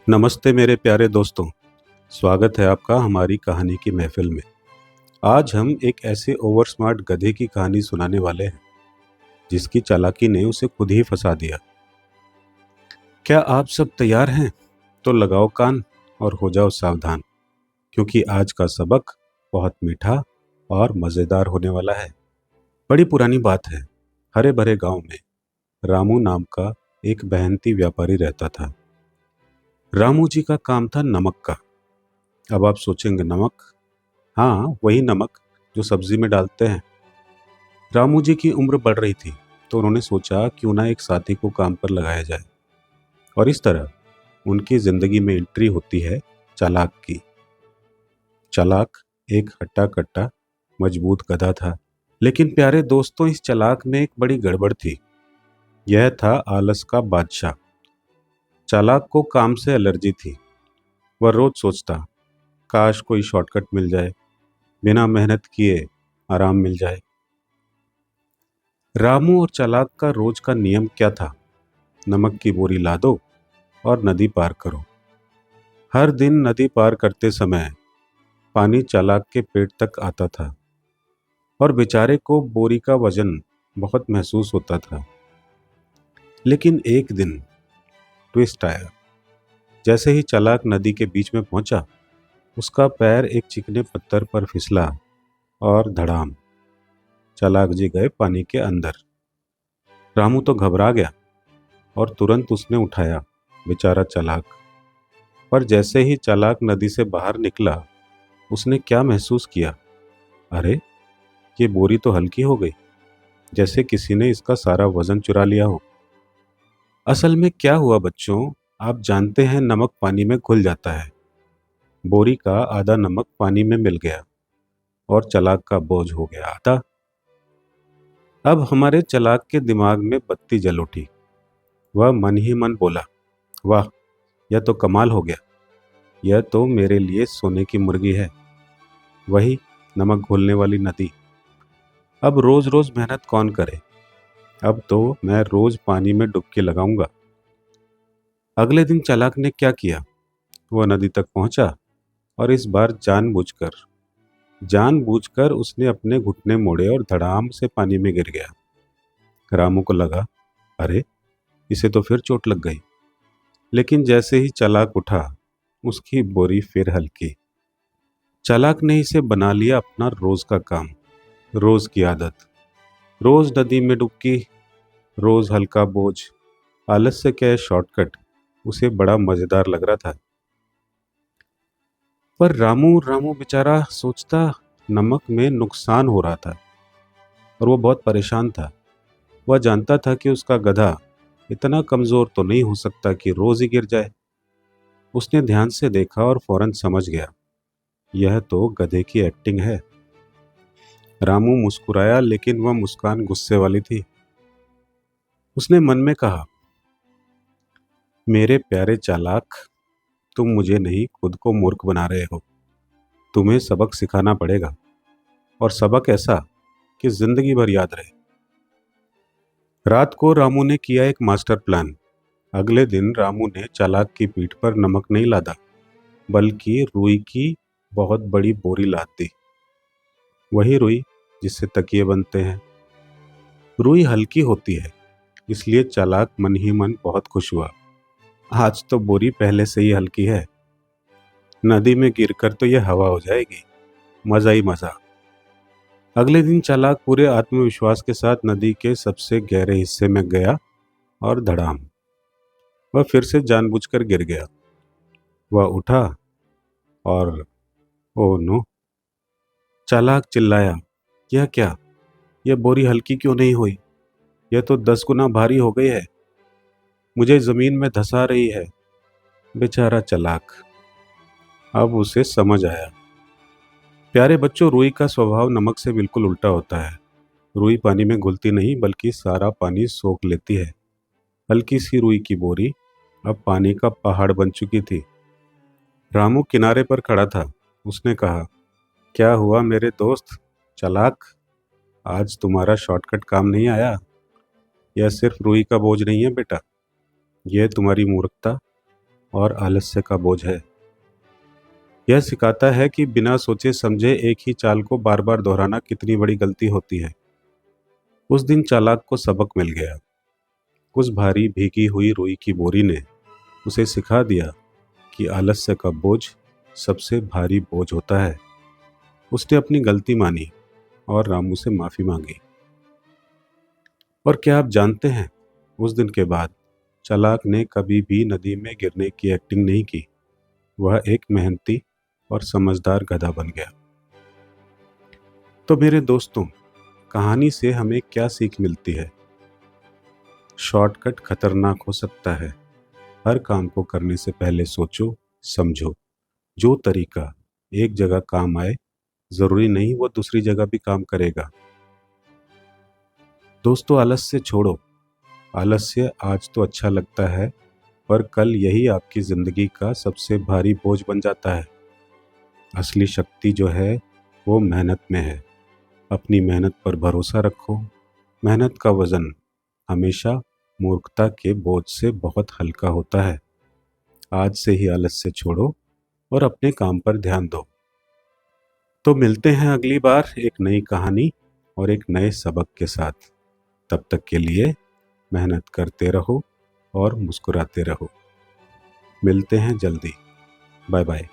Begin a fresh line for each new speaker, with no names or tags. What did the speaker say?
नमस्ते मेरे प्यारे दोस्तों। स्वागत है आपका हमारी कहानी की महफिल में। आज हम एक ऐसे ओवर स्मार्ट गधे की कहानी सुनाने वाले हैं जिसकी चालाकी ने उसे खुद ही फंसा दिया। क्या आप सब तैयार हैं? तो लगाओ कान और हो जाओ सावधान, क्योंकि आज का सबक बहुत मीठा और मज़ेदार होने वाला है। बड़ी पुरानी बात है। हरे भरे गांव में रामू नाम का एक मेहनती व्यापारी रहता था। रामू जी का काम था नमक का। अब आप सोचेंगे, नमक? हाँ, वही नमक जो सब्जी में डालते हैं। रामू जी की उम्र बढ़ रही थी, तो उन्होंने सोचा क्यों ना एक साथी को काम पर लगाया जाए। और इस तरह उनकी जिंदगी में एंट्री होती है चालाक की। चालाक एक हट्टा कट्टा मजबूत गधा था। लेकिन प्यारे दोस्तों, इस चालाक में एक बड़ी गड़बड़ थी। यह था आलस का बादशाह। चालाक को काम से एलर्जी थी। वह रोज सोचता, काश कोई शॉर्टकट मिल जाए, बिना मेहनत किए आराम मिल जाए। रामू और चालाक का रोज का नियम क्या था? नमक की बोरी ला दो और नदी पार करो। हर दिन नदी पार करते समय पानी चालाक के पेट तक आता था और बेचारे को बोरी का वजन बहुत महसूस होता था। लेकिन एक दिन ट्विस्ट आया। जैसे ही चालाक नदी के बीच में पहुंचा, उसका पैर एक चिकने पत्थर पर फिसला और धड़ाम, चालाक जी गए पानी के अंदर। रामू तो घबरा गया और तुरंत उसने उठाया बेचारा चालाक। पर जैसे ही चालाक नदी से बाहर निकला, उसने क्या महसूस किया? अरे, ये बोरी तो हल्की हो गई, जैसे किसी ने इसका सारा वजन चुरा लिया हो। असल में क्या हुआ बच्चों? आप जानते हैं, नमक पानी में घुल जाता है। बोरी का आधा नमक पानी में मिल गया और चालाक का बोझ हो गया आधा। अब हमारे चालाक के दिमाग में बत्ती जल उठी। वह मन ही मन बोला, वाह, यह तो कमाल हो गया। यह तो मेरे लिए सोने की मुर्गी है। वही नमक घोलने वाली नदी। अब रोज रोज मेहनत कौन करे? अब तो मैं रोज पानी में डुबकी लगाऊंगा। अगले दिन चालाक ने क्या किया? वह नदी तक पहुंचा और इस बार जानबूझकर उसने अपने घुटने मोड़े और धड़ाम से पानी में गिर गया। रामू को लगा, अरे, इसे तो फिर चोट लग गई। लेकिन जैसे ही चालाक उठा, उसकी बोरी फिर हल्की। चालाक ने इसे बना लिया अपना रोज का काम, रोज की आदत। रोज नदी में डुबकी, रोज हल्का बोझ। आलस से क्या है शॉर्टकट, उसे बड़ा मजेदार लग रहा था। पर रामू रामू बेचारा सोचता, नमक में नुकसान हो रहा था और वो बहुत परेशान था। वह जानता था कि उसका गधा इतना कमजोर तो नहीं हो सकता कि रोज ही गिर जाए। उसने ध्यान से देखा और फौरन समझ गया, यह तो गधे की एक्टिंग है। रामू मुस्कुराया, लेकिन वह मुस्कान गुस्से वाली थी। उसने मन में कहा, मेरे प्यारे चालाक, तुम मुझे नहीं खुद को मूर्ख बना रहे हो। तुम्हें सबक सिखाना पड़ेगा, और सबक ऐसा कि जिंदगी भर याद रहे। रात को रामू ने किया एक मास्टर प्लान। अगले दिन रामू ने चालाक की पीठ पर नमक नहीं लादा, बल्कि रुई की बहुत बड़ी बोरी लाद दी। वही रुई जिससे तकिए बनते हैं। रुई हल्की होती है, इसलिए चालाक मन ही मन बहुत खुश हुआ। आज तो बोरी पहले से ही हल्की है, नदी में गिरकर तो यह हवा हो जाएगी। मजा ही मजा। अगले दिन चालाक पूरे आत्मविश्वास के साथ नदी के सबसे गहरे हिस्से में गया और धड़ाम, वह फिर से जानबूझकर गिर गया। वह उठा और ओ नो, चालाक चिल्लाया, यह क्या? यह बोरी हल्की क्यों नहीं हुई? यह तो 10 गुना भारी हो गई है। मुझे जमीन में धंसा रही है। बेचारा चालाक। अब उसे समझ आया। प्यारे बच्चों, रुई का स्वभाव नमक से बिल्कुल उल्टा होता है। रुई पानी में घुलती नहीं, बल्कि सारा पानी सोख लेती है। हल्की सी रुई की बोरी अब पानी का पहाड़ बन चुकी थी। रामू किनारे पर खड़ा था। उसने कहा, क्या हुआ मेरे दोस्त चालाक? आज तुम्हारा शॉर्टकट काम नहीं आया। यह सिर्फ रुई का बोझ नहीं है बेटा, यह तुम्हारी मूर्खता और आलस्य का बोझ है। यह सिखाता है कि बिना सोचे समझे एक ही चाल को बार बार दोहराना कितनी बड़ी गलती होती है। उस दिन चालाक को सबक मिल गया। उस भारी भीगी हुई रुई की बोरी ने उसे सिखा दिया कि आलस्य का बोझ सबसे भारी बोझ होता है। उसने अपनी गलती मानी और रामू से माफी मांगी। और क्या आप जानते हैं, उस दिन के बाद चालाक ने कभी भी नदी में गिरने की एक्टिंग नहीं की। वह एक मेहनती और समझदार गधा बन गया। तो मेरे दोस्तों, कहानी से हमें क्या सीख मिलती है? शॉर्टकट खतरनाक हो सकता है। हर काम को करने से पहले सोचो, समझो। जो तरीका एक जगह काम आए, जरूरी नहीं वो दूसरी जगह भी काम करेगा। दोस्तों, आलस्य छोड़ो। आलस्य आज तो अच्छा लगता है, पर कल यही आपकी जिंदगी का सबसे भारी बोझ बन जाता है। असली शक्ति जो है वो मेहनत में है। अपनी मेहनत पर भरोसा रखो। मेहनत का वजन हमेशा मूर्खता के बोझ से बहुत हल्का होता है। आज से ही आलस्य छोड़ो और अपने काम पर ध्यान दो। तो मिलते हैं अगली बार एक नई कहानी और एक नए सबक के साथ। तब तक के लिए मेहनत करते रहो और मुस्कुराते रहो। मिलते हैं जल्दी। Bye bye.